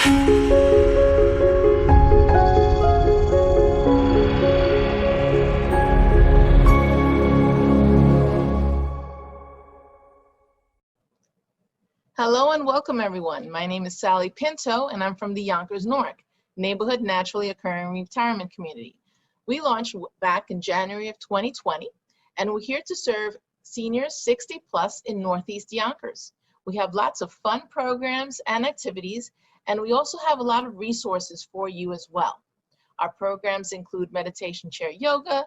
Hello and welcome everyone. My name is Sally Pinto and I'm from the Yonkers Newark Neighborhood Naturally Occurring Retirement Community. We launched back in January of 2020 and we're here to serve seniors 60 plus in Northeast Yonkers. We have lots of fun programs and activities, and we also have a lot of resources for you as well. Our programs include meditation chair yoga,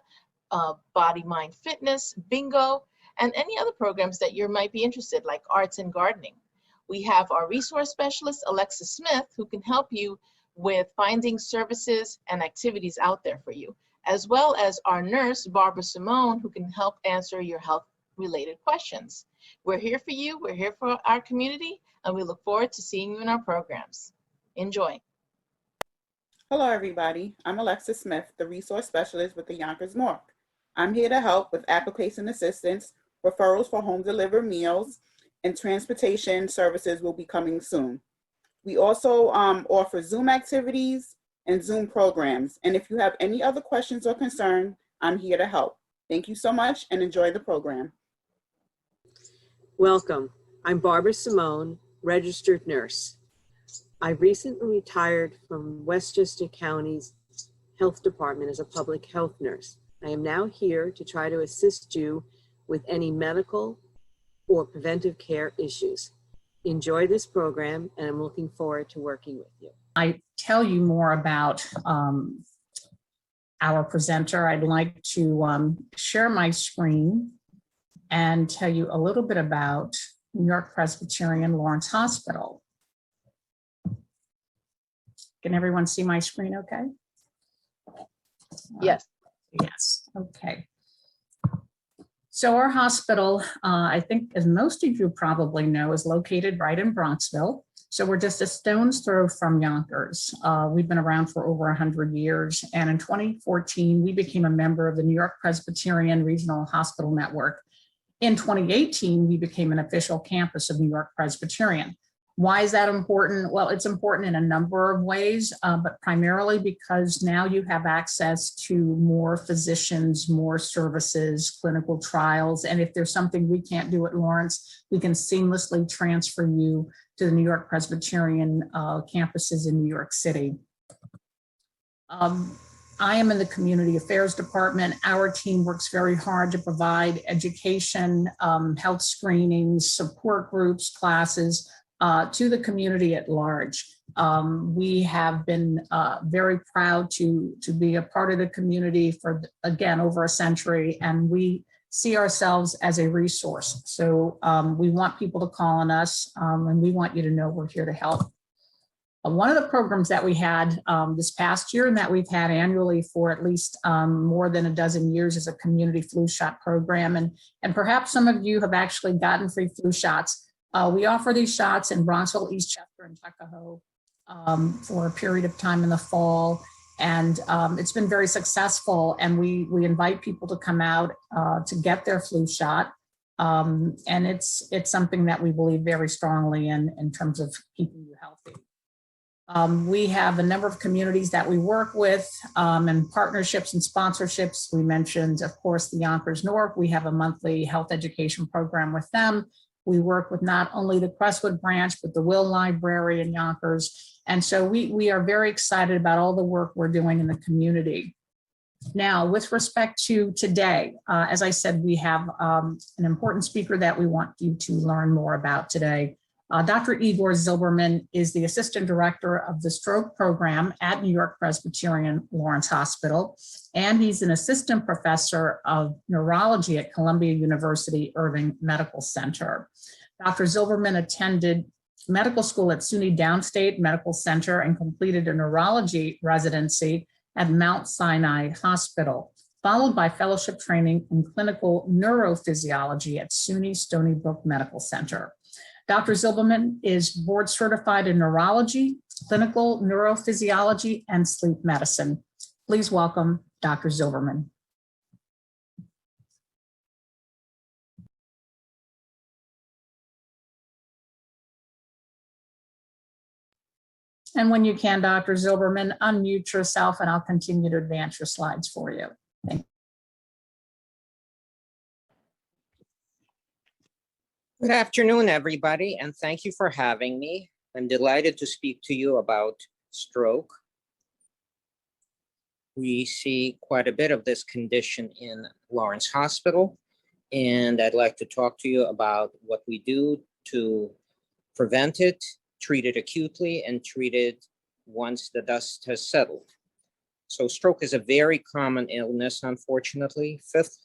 body mind fitness, bingo, and any other programs that you might be interested, like arts and gardening. We have our resource specialist, Alexis Smith, who can help you with finding services and activities out there for you, as well as our nurse, Barbara Simone, who can help answer your health-related questions. We're here for you, we're here for our community, and we look forward to seeing you in our programs. Enjoy. Hello, everybody. I'm Alexis Smith, the resource specialist with the Yonkers Newark. I'm here to help with application assistance, referrals for home delivered meals, and transportation services will be coming soon. We also offer Zoom activities and Zoom programs. And if you have any other questions or concerns, I'm here to help. Thank you so much and enjoy the program. Welcome. I'm Barbara Simone, registered nurse. I recently retired from Westchester County's Health Department as a public health nurse. I am now here to try to assist you with any medical or preventive care issues. Enjoy this program, and I'm looking forward to working with you. I tell you more about our presenter. I'd like to share my screen and tell you a little bit about New York Presbyterian Lawrence Hospital. Can everyone see my screen okay? Yes. Yes, okay. So our hospital, I think as most of you probably know, is located right in Bronxville. So we're just a stone's throw from Yonkers. We've been around for over 100 years. And in 2014, we became a member of the New York Presbyterian Regional Hospital Network. In 2018, we became an official campus of New York Presbyterian. Why is that important? Well, it's important in a number of ways, but primarily because now you have access to more physicians, more services, clinical trials. And if there's something we can't do at Lawrence, we can seamlessly transfer you to the New York Presbyterian campuses in New York City. I am in the Community Affairs Department. Our team works very hard to provide education, health screenings, support groups, classes, to the community at large. We have been very proud to be a part of the community for, again, over a century, and we see ourselves as a resource. So we want people to call on us, and we want you to know we're here to help. One of the programs that we had this past year and that we've had annually for at least more than a dozen years is a community flu shot program. And perhaps some of you have actually gotten free flu shots. We offer these shots in Bronxville, Eastchester, and Tuckahoe for a period of time in the fall. And it's been very successful. And we invite people to come out to get their flu shot. And it's something that we believe very strongly in terms of keeping you healthy. We have a number of communities that we work with and partnerships and sponsorships. We mentioned, of course, the Yonkers Newark. We have a monthly health education program with them. We work with not only the Crestwood branch, but the Will Library in Yonkers. And so we are very excited about all the work we're doing in the community. Now, with respect to today, as I said, we have an important speaker that we want you to learn more about today. Dr. Igor Zilberman is the Assistant Director of the Stroke Program at New York Presbyterian Lawrence Hospital, and he's an Assistant Professor of Neurology at Columbia University Irving Medical Center. Dr. Zilberman attended medical school at SUNY Downstate Medical Center and completed a neurology residency at Mount Sinai Hospital, followed by fellowship training in clinical neurophysiology at SUNY Stony Brook Medical Center. Dr. Zilberman is board certified in neurology, clinical neurophysiology, and sleep medicine. Please welcome Dr. Zilberman. And when you can, Dr. Zilberman, unmute yourself and I'll continue to advance your slides for you. Thank you. Good afternoon, everybody, and thank you for having me. I'm delighted to speak to you about stroke. We see quite a bit of this condition in Lawrence Hospital, and I'd like to talk to you about what we do to prevent it, treat it acutely, and treat it once the dust has settled. So stroke is a very common illness, unfortunately. Fifth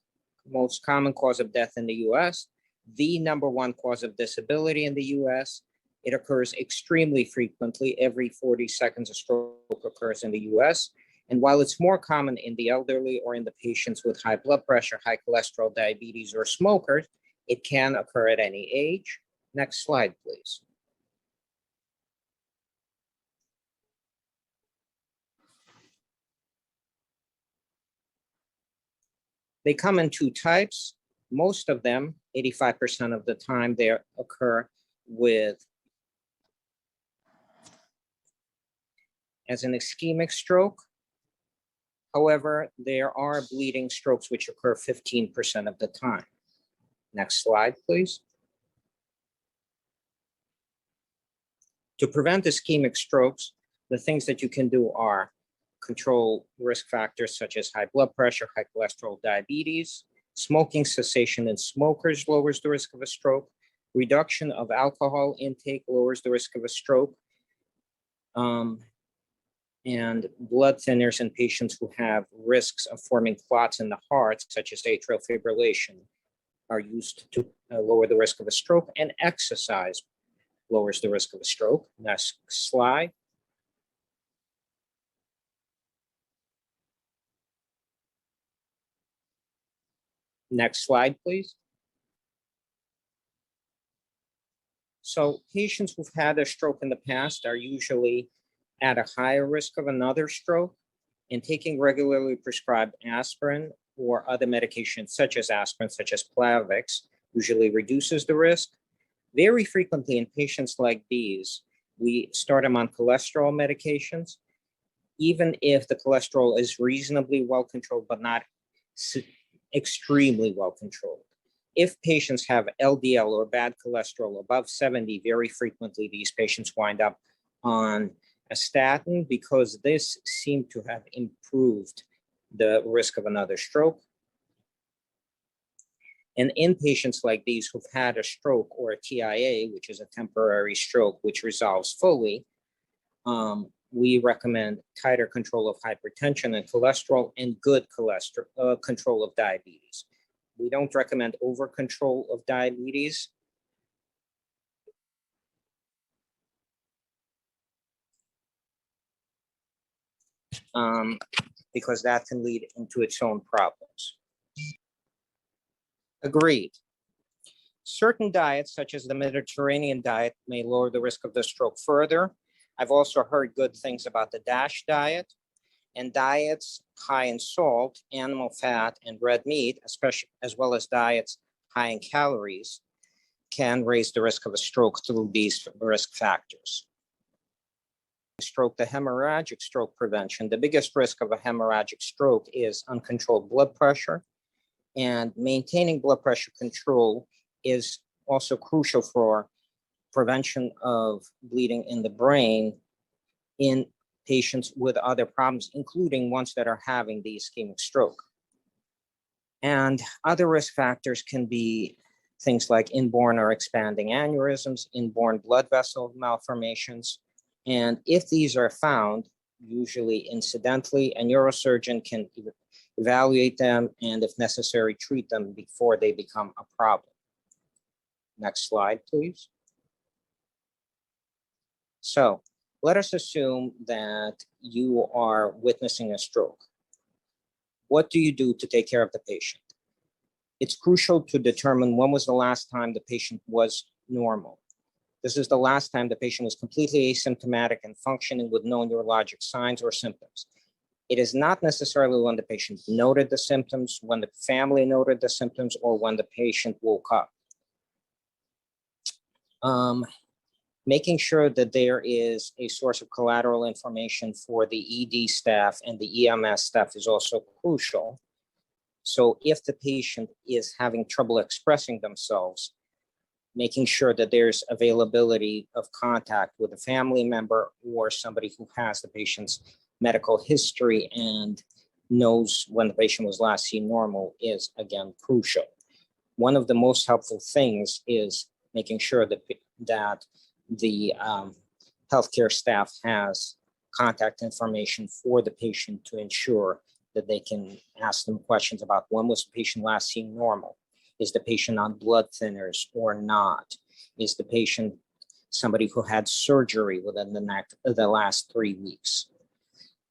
most common cause of death in the US, the number one cause of disability in the US. It occurs extremely frequently. Every 40 seconds, a stroke occurs in the US. And while it's more common in the elderly or in the patients with high blood pressure, high cholesterol, diabetes, or smokers, it can occur at any age. Next slide, please. They come in two types. Most of them, 85% of the time, they occur as an ischemic stroke. However, there are bleeding strokes which occur 15% of the time. Next slide, please. To prevent ischemic strokes, the things that you can do are control risk factors such as high blood pressure, high cholesterol, diabetes. Smoking cessation in smokers lowers the risk of a stroke. Reduction of alcohol intake lowers the risk of a stroke. And blood thinners in patients who have risks of forming clots in the heart, such as atrial fibrillation, are used to lower the risk of a stroke. And exercise lowers the risk of a stroke. Next slide. Next slide, please. So patients who've had a stroke in the past are usually at a higher risk of another stroke, and taking regularly prescribed aspirin or other medications such as aspirin, such as Plavix, usually reduces the risk. Very frequently in patients like these, we start them on cholesterol medications, even if the cholesterol is reasonably well controlled, but not extremely well controlled. If patients have LDL or bad cholesterol above 70, very frequently these patients wind up on a statin because this seemed to have improved the risk of another stroke. And in patients like these who've had a stroke or a TIA, which is a temporary stroke, which resolves fully, we recommend tighter control of hypertension and cholesterol and good cholesterol control of diabetes. We don't recommend over control of diabetes. Because that can lead into its own problems. Agreed. Certain diets, such as the Mediterranean diet, may lower the risk of the stroke further. I've also heard good things about the DASH diet, and diets high in salt, animal fat, and red meat, especially as well as diets high in calories, can raise the risk of a stroke through these risk factors. Stroke, the hemorrhagic stroke prevention. The biggest risk of a hemorrhagic stroke is uncontrolled blood pressure, and maintaining blood pressure control is also crucial for prevention of bleeding in the brain in patients with other problems, including ones that are having the ischemic stroke. And other risk factors can be things like inborn or expanding aneurysms, inborn blood vessel malformations. And if these are found, usually incidentally, a neurosurgeon can evaluate them and, if necessary, treat them before they become a problem. Next slide, please. So let us assume that you are witnessing a stroke. What do you do to take care of the patient? It's crucial to determine when was the last time the patient was normal. This is the last time the patient was completely asymptomatic and functioning with no neurologic signs or symptoms. It is not necessarily when the patient noted the symptoms, when the family noted the symptoms, or when the patient woke up. Making sure that there is a source of collateral information for the ED staff and the EMS staff is also crucial. So if the patient is having trouble expressing themselves, making sure that there's availability of contact with a family member or somebody who has the patient's medical history and knows when the patient was last seen normal is, again, crucial. One of the most helpful things is making sure that the healthcare staff has contact information for the patient to ensure that they can ask them questions about when was the patient last seen normal? Is the patient on blood thinners or not? Is the patient somebody who had surgery within the last 3 weeks?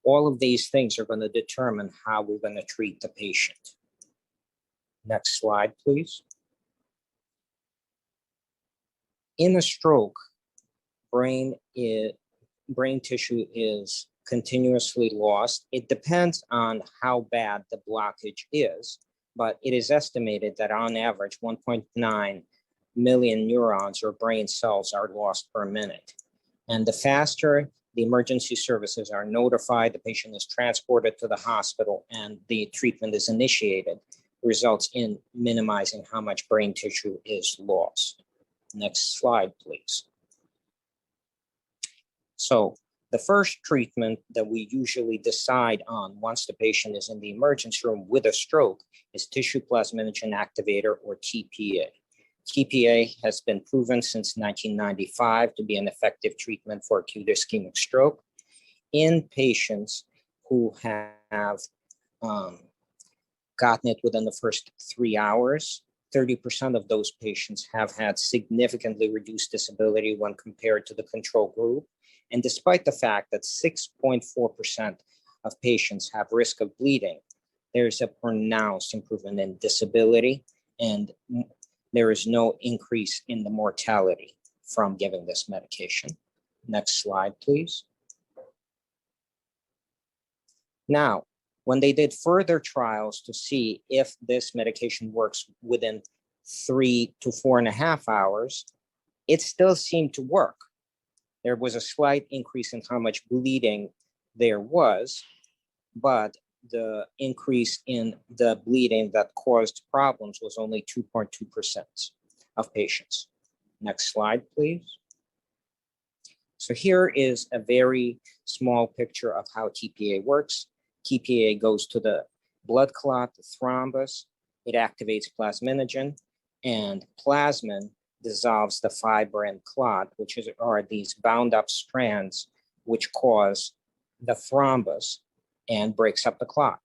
All of these things are going to determine how we're going to treat the patient. Next slide, please. In a stroke, brain tissue is continuously lost. It depends on how bad the blockage is, but it is estimated that on average 1.9 million neurons or brain cells are lost per minute. And the faster the emergency services are notified, the patient is transported to the hospital, and the treatment is initiated, results in minimizing how much brain tissue is lost. Next slide, please. So the first treatment that we usually decide on once the patient is in the emergency room with a stroke is tissue plasminogen activator, or TPA. TPA has been proven since 1995 to be an effective treatment for acute ischemic stroke in patients who have gotten it within the first 3 hours. 30% of those patients have had significantly reduced disability when compared to the control group. And despite the fact that 6.4% of patients have risk of bleeding, there's a pronounced improvement in disability, and there is no increase in the mortality from giving this medication. Next slide, please. Now, when they did further trials to see if this medication works within 3 to 4.5 hours, it still seemed to work. There was a slight increase in how much bleeding there was, but the increase in the bleeding that caused problems was only 2.2% of patients. Next slide, please. So here is a very small picture of how TPA works. TPA goes to the blood clot, the thrombus. It activates plasminogen, and plasmin dissolves the fibrin clot, which are these bound up strands which cause the thrombus and breaks up the clot.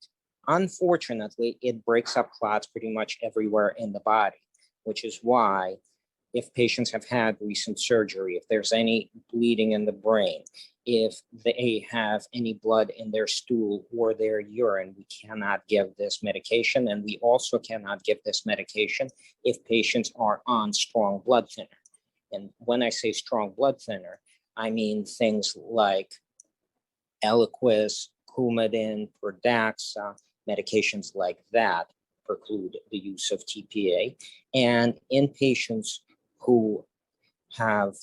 Unfortunately, it breaks up clots pretty much everywhere in the body, which is why if patients have had recent surgery, if there's any bleeding in the brain, if they have any blood in their stool or their urine, we cannot give this medication. And we also cannot give this medication if patients are on strong blood thinner. And when I say strong blood thinner, I mean things like Eliquis, Coumadin, Pradaxa, medications like that preclude the use of TPA. And in patients who have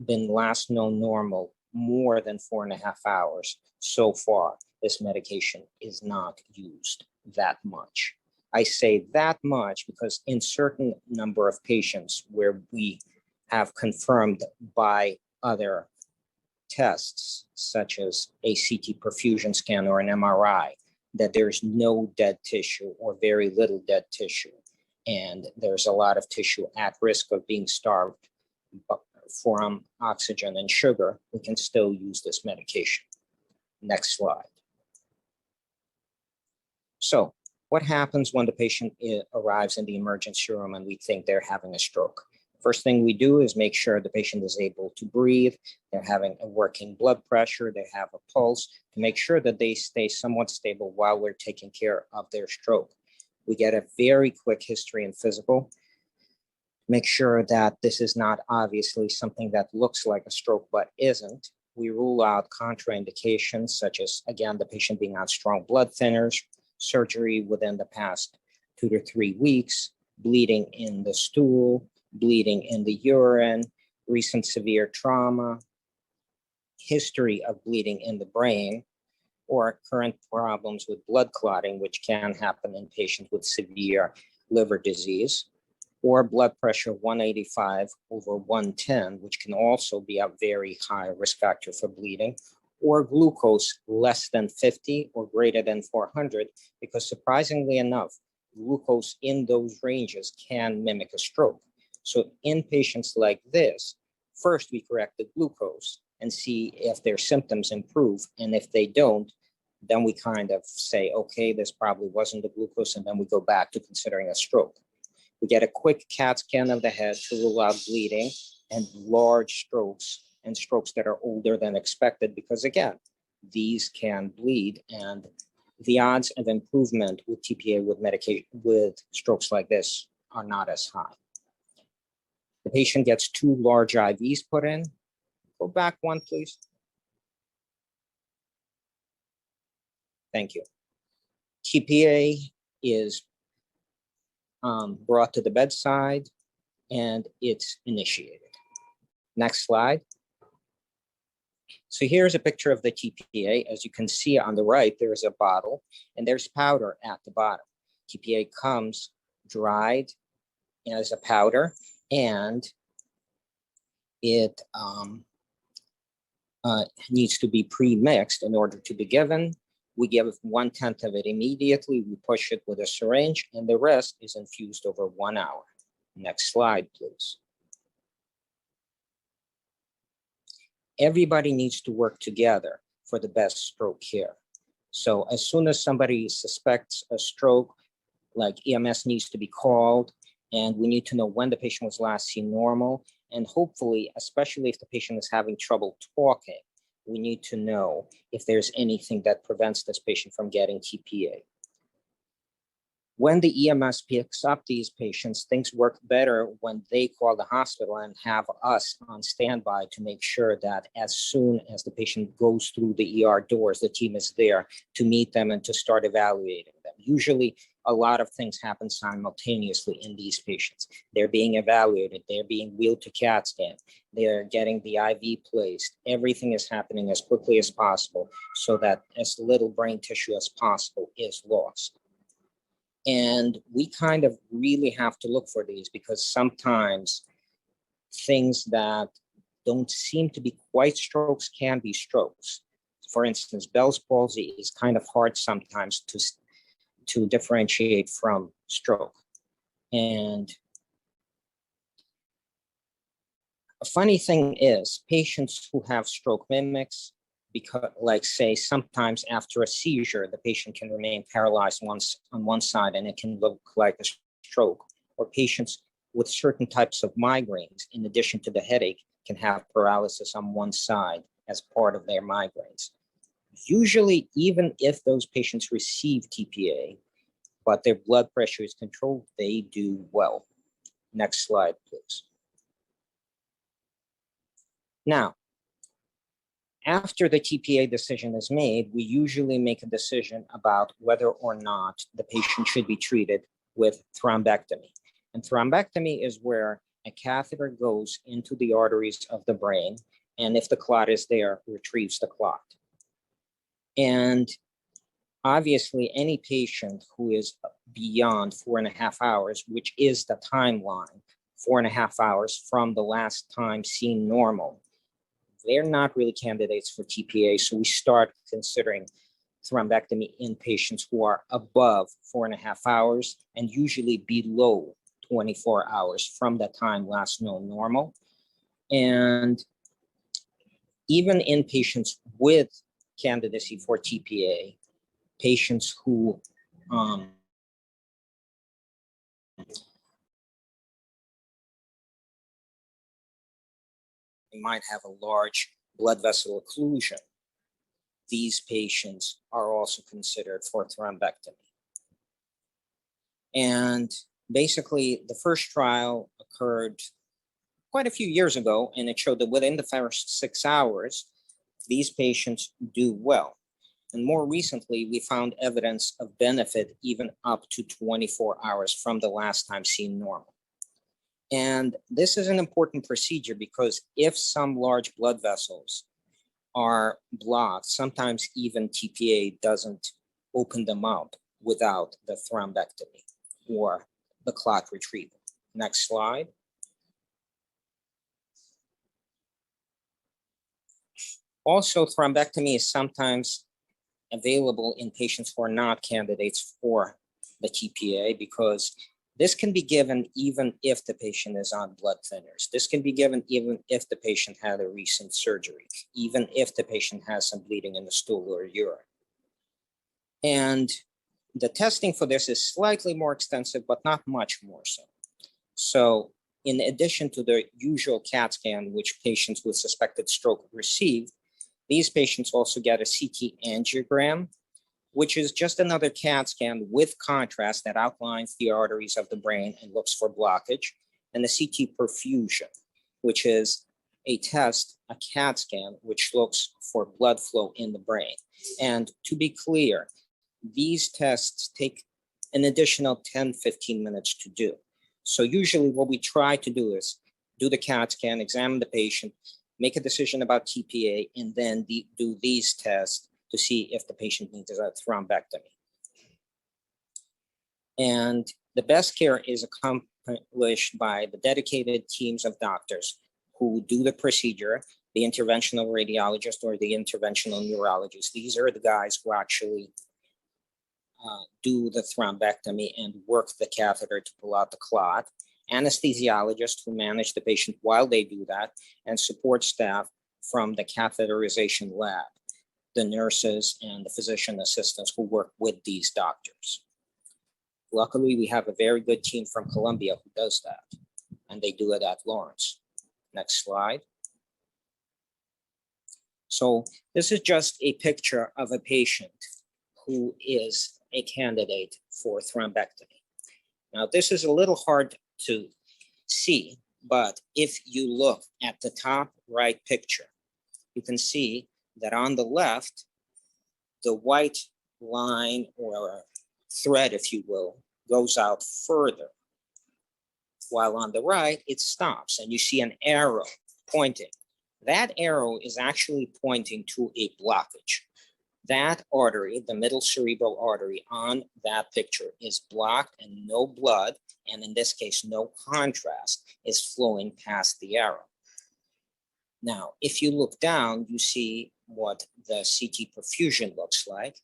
been last known normal more than 4.5 hours, so far, this medication is not used that much. I say that much because in certain number of patients where we have confirmed by other tests, such as a CT perfusion scan or an MRI, that there's no dead tissue or very little dead tissue, and there's a lot of tissue at risk of being starved from oxygen and sugar, we can still use this medication. Next slide. So what happens when the patient arrives in the emergency room and we think they're having a stroke? First thing we do is make sure the patient is able to breathe, they're having a working blood pressure, they have a pulse, to make sure that they stay somewhat stable while we're taking care of their stroke. We get a very quick history and physical. Make sure that this is not obviously something that looks like a stroke but isn't. We rule out contraindications such as, again, the patient being on strong blood thinners, surgery within the past 2 to 3 weeks, bleeding in the stool, bleeding in the urine, recent severe trauma, history of bleeding in the brain, or current problems with blood clotting, which can happen in patients with severe liver disease, or blood pressure 185 over 110, which can also be a very high risk factor for bleeding, or glucose less than 50 or greater than 400, because surprisingly enough, glucose in those ranges can mimic a stroke. So in patients like this, first we correct the glucose and see if their symptoms improve. And if they don't, then we kind of say, okay, this probably wasn't the glucose, and then we go back to considering a stroke. We get a quick CAT scan of the head to rule out bleeding and large strokes and strokes that are older than expected, because again, these can bleed, and the odds of improvement with TPA with medication with strokes like this are not as high. The patient gets 2 large IVs put in. Go back one, please. Thank you. TPA is brought to the bedside and it's initiated. Next slide. So here's a picture of the TPA. As you can see on the right, there is a bottle and there's powder at the bottom. TPA comes dried as a powder, and it needs to be pre-mixed in order to be given. We give 1/10 of it immediately. We push it with a syringe, and the rest is infused over 1 hour. Next slide, please. Everybody needs to work together for the best stroke care. So as soon as somebody suspects a stroke, like EMS needs to be called, and we need to know when the patient was last seen normal. And hopefully, especially if the patient is having trouble talking, we need to know if there's anything that prevents this patient from getting TPA. When the EMS picks up these patients, things work better when they call the hospital and have us on standby to make sure that as soon as the patient goes through the ER doors, the team is there to meet them and to start evaluating them. Usually, a lot of things happen simultaneously in these patients. They're being evaluated, they're being wheeled to CAT scan, they're getting the IV placed. Everything is happening as quickly as possible so that as little brain tissue as possible is lost. And we kind of really have to look for these, because sometimes things that don't seem to be quite strokes can be strokes. For instance, Bell's palsy is kind of hard sometimes to differentiate from stroke. And a funny thing is, patients who have stroke mimics, because, like, say, sometimes after a seizure, the patient can remain paralyzed on one side and it can look like a stroke. Or patients with certain types of migraines, in addition to the headache, can have paralysis on one side as part of their migraines. Usually, even if those patients receive TPA, but their blood pressure is controlled, they do well. Next slide, please. Now, after the TPA decision is made, we usually make a decision about whether or not the patient should be treated with thrombectomy. And thrombectomy is where a catheter goes into the arteries of the brain, and if the clot is there, retrieves the clot. And obviously, any patient who is beyond 4.5 hours, which is the timeline, 4.5 hours from the last time seen normal, they're not really candidates for TPA. So we start considering thrombectomy in patients who are above 4.5 hours and usually below 24 hours from the time last known normal. And even in patients with candidacy for TPA, patients who might have a large blood vessel occlusion, these patients are also considered for thrombectomy. And basically, the first trial occurred quite a few years ago, and it showed that within the first 6 hours, these patients do well. And more recently, we found evidence of benefit even up to 24 hours from the last time seen normal. And this is an important procedure because if some large blood vessels are blocked, sometimes even TPA doesn't open them up without the thrombectomy or the clot retrieval. Next slide. Also, thrombectomy is sometimes available in patients who are not candidates for the TPA because this can be given even if the patient is on blood thinners. This can be given even if the patient had a recent surgery, even if the patient has some bleeding in the stool or urine. And the testing for this is slightly more extensive, but not much more so. So in addition to the usual CAT scan, which patients with suspected stroke receive, these patients also get a CT angiogram, which is just another CAT scan with contrast that outlines the arteries of the brain and looks for blockage, and the CT perfusion, which is a test, a CAT scan, which looks for blood flow in the brain. And to be clear, these tests take an additional 10-15 minutes to do. So usually what we try to do is do the CAT scan, examine the patient, make a decision about TPA, and then do these tests to see if the patient needs a thrombectomy. And the best care is accomplished by the dedicated teams of doctors who do the procedure, the interventional radiologist or the interventional neurologist. These are the guys who actually do the thrombectomy and work the catheter to pull out the clot, anesthesiologists who manage the patient while they do that, and support staff from the catheterization lab, the nurses and the physician assistants who work with these doctors. Luckily, we have a very good team from Columbia who does that, and they do it at Lawrence. Next slide. So this is just a picture of a patient who is a candidate for thrombectomy. Now, this is a little hard to see, but if you look at the top right picture, you can see that on the left, the white line or thread, if you will, goes out further, while on the right, it stops and you see an arrow pointing. That arrow is actually pointing to a blockage. That artery, the middle cerebral artery on that picture, is blocked and no blood, and in this case, no contrast, is flowing past the arrow. Now, if you look down, you see what the CT perfusion looks like,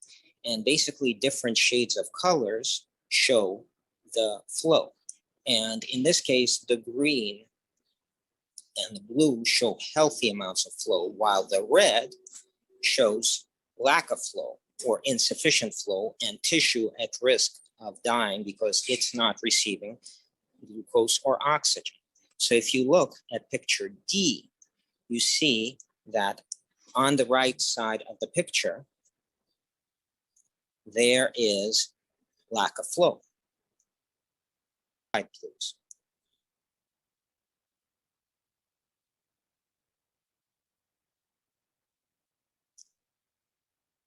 and basically different shades of colors show the flow. And in this case, the green and the blue show healthy amounts of flow, while the red shows lack of flow or insufficient flow and tissue at risk of dying because it's not receiving glucose or oxygen. So if you look at picture D, you see that on the right side of the picture, there is lack of flow. Slide, please.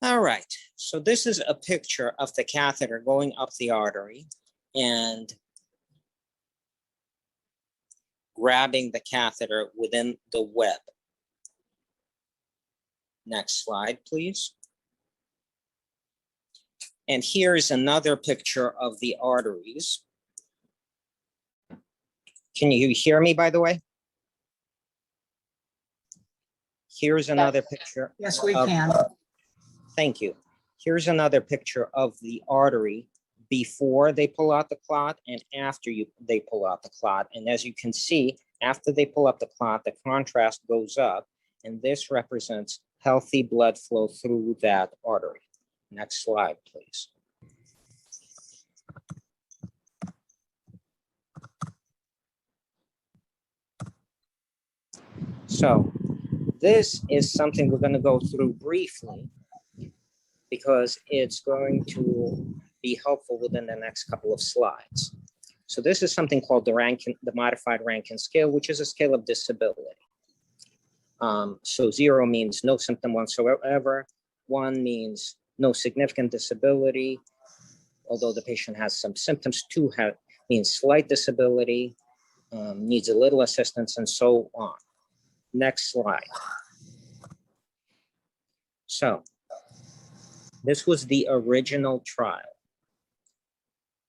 All right, so this is a picture of the catheter going up the artery and grabbing the catheter within the web. Next slide, please. And here's another picture of the arteries. Can you hear me, by the way? Here's another picture. Yes, we can. Thank you. Here's another picture of the artery before they pull out the clot and after they pull out the clot. And as you can see, after they pull up the clot, the contrast goes up, and this represents healthy blood flow through that artery. Next slide, please. So this is something we're going to go through briefly because it's going to be helpful within the next couple of slides. So this is something called the modified Rankin scale, which is a scale of disability. So 0 means no symptom whatsoever. 1 means no significant disability, although the patient has some symptoms. 2 means slight disability. needs a little assistance, and so on. Next slide. So this was the original trial,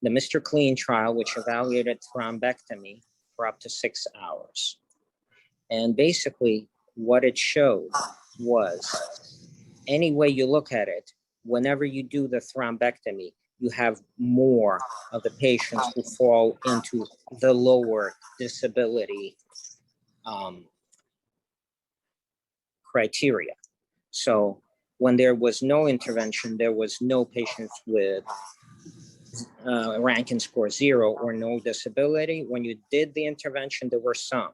the Mr. Clean trial, which evaluated thrombectomy for up to 6 hours. And basically what it showed was, any way you look at it, whenever you do the thrombectomy, you have more of the patients who fall into the lower disability criteria. So when there was no intervention, there was no patients with Rankin score 0 or no disability. When you did the intervention, there were some,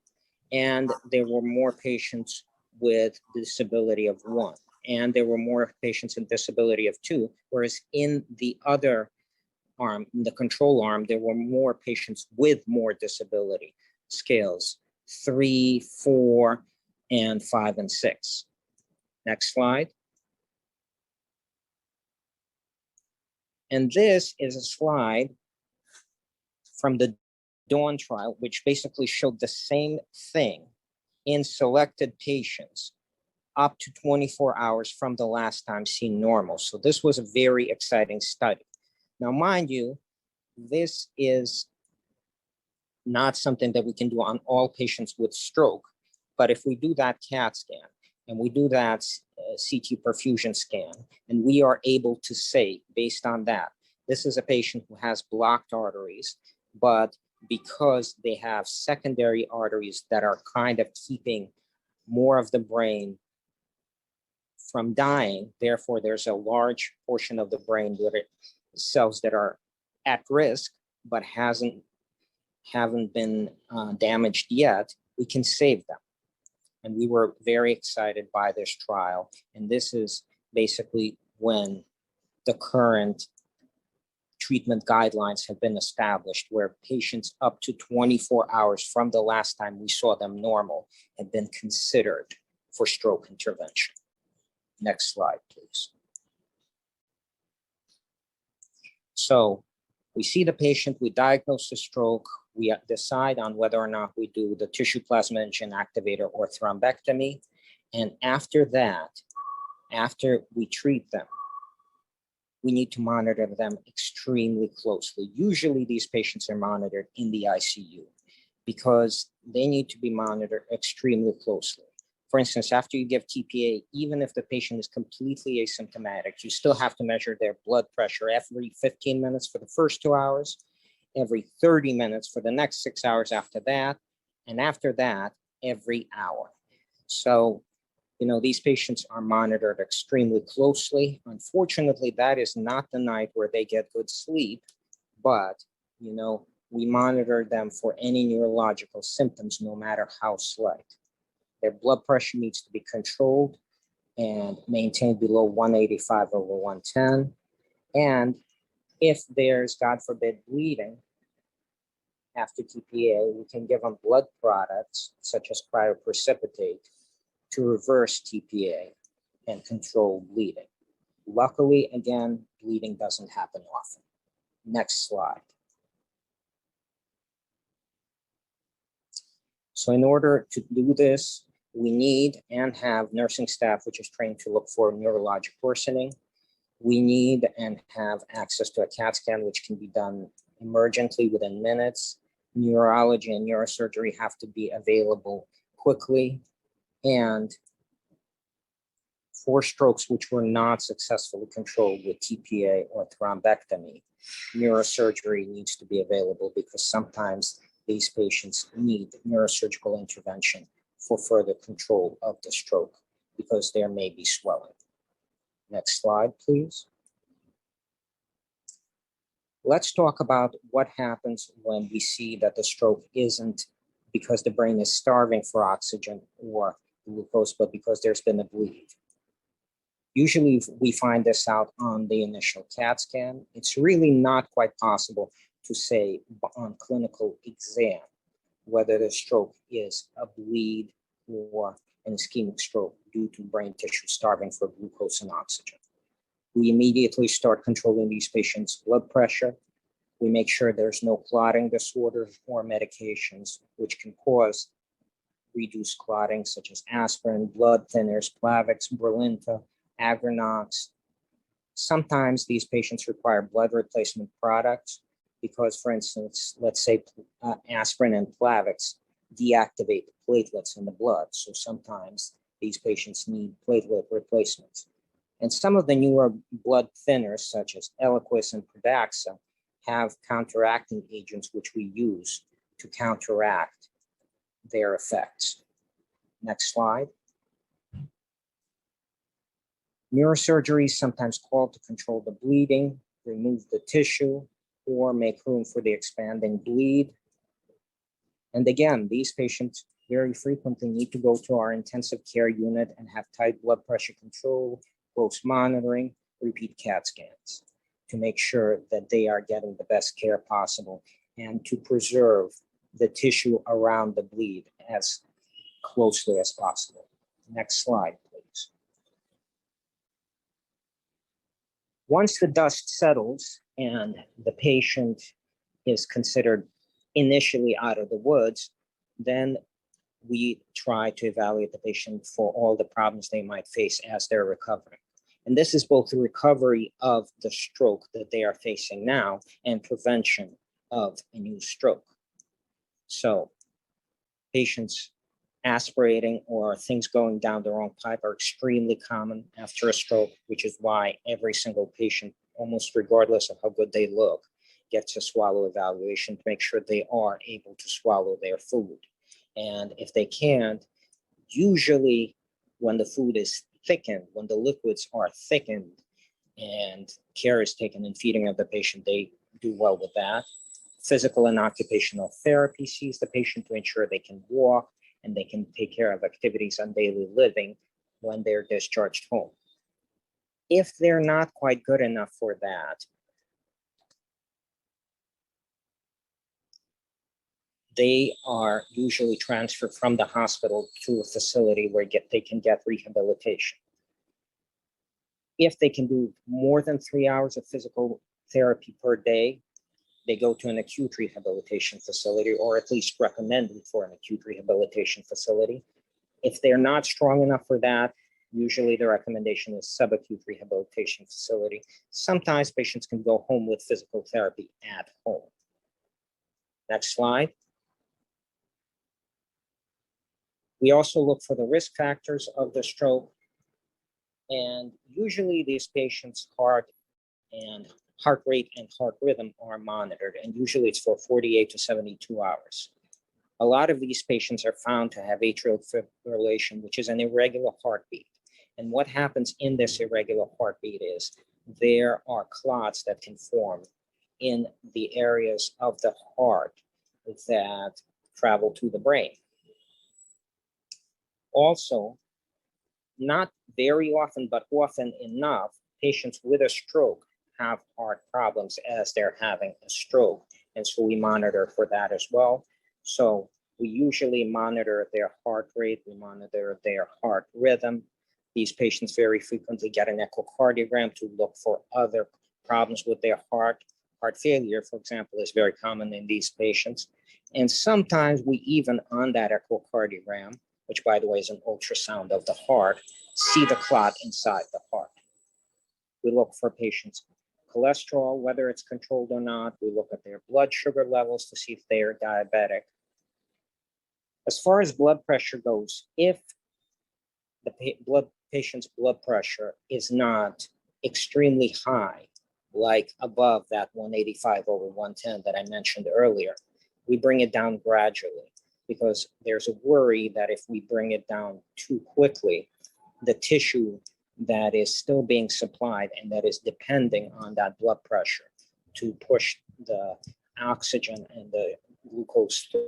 and there were more patients with disability of 1, and there were more patients in disability of 2, whereas in the other arm, in the control arm, there were more patients with more disability scales, 3, 4, and 5, and 6. Next slide. And this is a slide from the Dawn trial, which basically showed the same thing in selected patients up to 24 hours from the last time seen normal. So this was a very exciting study. Now, mind you, this is not something that we can do on all patients with stroke, but if we do that CAT scan and we do that CT perfusion scan, and we are able to say, based on that, this is a patient who has blocked arteries, but because they have secondary arteries that are kind of keeping more of the brain from dying, therefore there's a large portion of the brain that cells that are at risk but haven't been damaged yet, we can save them. And we were very excited by this trial. And this is basically when the current treatment guidelines have been established, where patients up to 24 hours from the last time we saw them normal have been considered for stroke intervention. Next slide, please. So we see the patient, we diagnose the stroke, we decide on whether or not we do the tissue plasminogen activator or thrombectomy. And after that, after we treat them, we need to monitor them extremely closely. Usually these patients are monitored in the ICU because they need to be monitored extremely closely. For instance, after you give TPA, even if the patient is completely asymptomatic, you still have to measure their blood pressure every 15 minutes for the first 2 hours, every 30 minutes for the next 6 hours after that, and after that, every hour. So, these patients are monitored extremely closely. Unfortunately, that is not the night where they get good sleep, but, we monitor them for any neurological symptoms, no matter how slight. Their blood pressure needs to be controlled and maintained below 185 over 110. And if there's, God forbid, bleeding after TPA, we can give them blood products such as cryoprecipitate to reverse TPA and control bleeding. Luckily, again, bleeding doesn't happen often. Next slide. So in order to do this, we need and have nursing staff which is trained to look for neurologic worsening. We need and have access to a CAT scan, which can be done emergently within minutes. Neurology and neurosurgery have to be available quickly. And for strokes which were not successfully controlled with TPA or thrombectomy, neurosurgery needs to be available because sometimes these patients need neurosurgical intervention for further control of the stroke because there may be swelling. Next slide, please. Let's talk about what happens when we see that the stroke isn't because the brain is starving for oxygen or glucose, but because there's been a bleed. Usually we find this out on the initial CAT scan. It's really not quite possible to say on clinical exam whether the stroke is a bleed or an ischemic stroke due to brain tissue starving for glucose and oxygen. We immediately start controlling these patients' blood pressure. We make sure there's no clotting disorders or medications which can cause reduced clotting, such as aspirin, blood thinners, Plavix, Brilinta, Agranox. Sometimes these patients require blood replacement products because, for instance, let's say aspirin and Plavix deactivate the platelets in the blood. So sometimes these patients need platelet replacements. And some of the newer blood thinners, such as Eliquis and Pradaxa, have counteracting agents which we use to counteract their effects. Next slide. Neurosurgery is sometimes called to control the bleeding, remove the tissue, or make room for the expanding bleed. And again, these patients very frequently need to go to our intensive care unit and have tight blood pressure control, close monitoring, repeat CAT scans to make sure that they are getting the best care possible and to preserve the tissue around the bleed as closely as possible. Next slide, please. Once the dust settles and the patient is considered initially out of the woods, then we try to evaluate the patient for all the problems they might face as they're recovering. And this is both the recovery of the stroke that they are facing now and prevention of a new stroke. So patients aspirating or things going down the wrong pipe are extremely common after a stroke, which is why every single patient, almost regardless of how good they look, gets a swallow evaluation to make sure they are able to swallow their food. And if they can't, usually when the food is thickened, when the liquids are thickened and care is taken in feeding of the patient, they do well with that. Physical and occupational therapy sees the patient to ensure they can walk and they can take care of activities on daily living when they're discharged home. If they're not quite good enough for that, they are usually transferred from the hospital to a facility where they can get rehabilitation. If they can do more than 3 hours of physical therapy per day, they go to an acute rehabilitation facility, or at least recommended for an acute rehabilitation facility. If they're not strong enough for that, usually the recommendation is subacute rehabilitation facility. Sometimes patients can go home with physical therapy at home. Next slide. We also look for the risk factors of the stroke. And usually these patients' heart rate and heart rhythm are monitored. And usually it's for 48 to 72 hours. A lot of these patients are found to have atrial fibrillation, which is an irregular heartbeat. And what happens in this irregular heartbeat is there are clots that can form in the areas of the heart that travel to the brain. Also, not very often, but often enough, patients with a stroke have heart problems as they're having a stroke. And so we monitor for that as well. So we usually monitor their heart rate, we monitor their heart rhythm. These patients very frequently get an echocardiogram to look for other problems with their heart. Heart failure, for example, is very common in these patients. And sometimes we even on that echocardiogram, which by the way is an ultrasound of the heart, see the clot inside the heart. We look for patients' cholesterol, whether it's controlled or not. We look at their blood sugar levels to see if they are diabetic. As far as blood pressure goes, if the patient's blood pressure is not extremely high, like above that 185/110 that I mentioned earlier, we bring it down gradually, because there's a worry that if we bring it down too quickly, the tissue that is still being supplied and that is depending on that blood pressure to push the oxygen and the glucose through.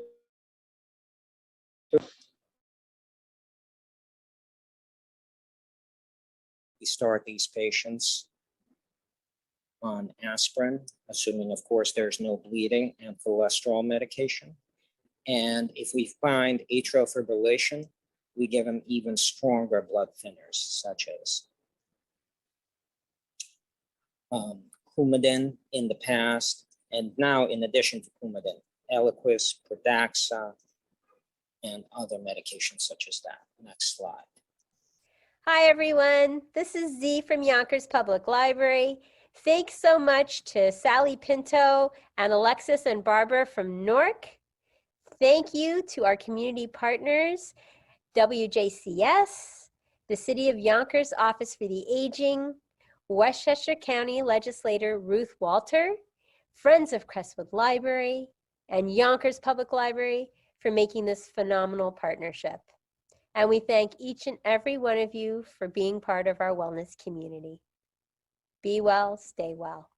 We start these patients on aspirin, assuming, of course, there's no bleeding, and cholesterol medication. And if we find atrial fibrillation, we give them even stronger blood thinners, such as Coumadin in the past, And now, in addition to Coumadin, Eliquis, Pradaxa, and other medications such as that. Next slide. Hi, everyone. This is Z from Yonkers Public Library. Thanks so much to Sally Pinto and Alexis and Barbara from NORC. Thank you to our community partners, WJCS, the City of Yonkers Office for the Aging, Westchester County Legislator Ruth Walter, Friends of Crestwood Library, and Yonkers Public Library for making this phenomenal partnership. And we thank each and every one of you for being part of our wellness community. Be well, stay well.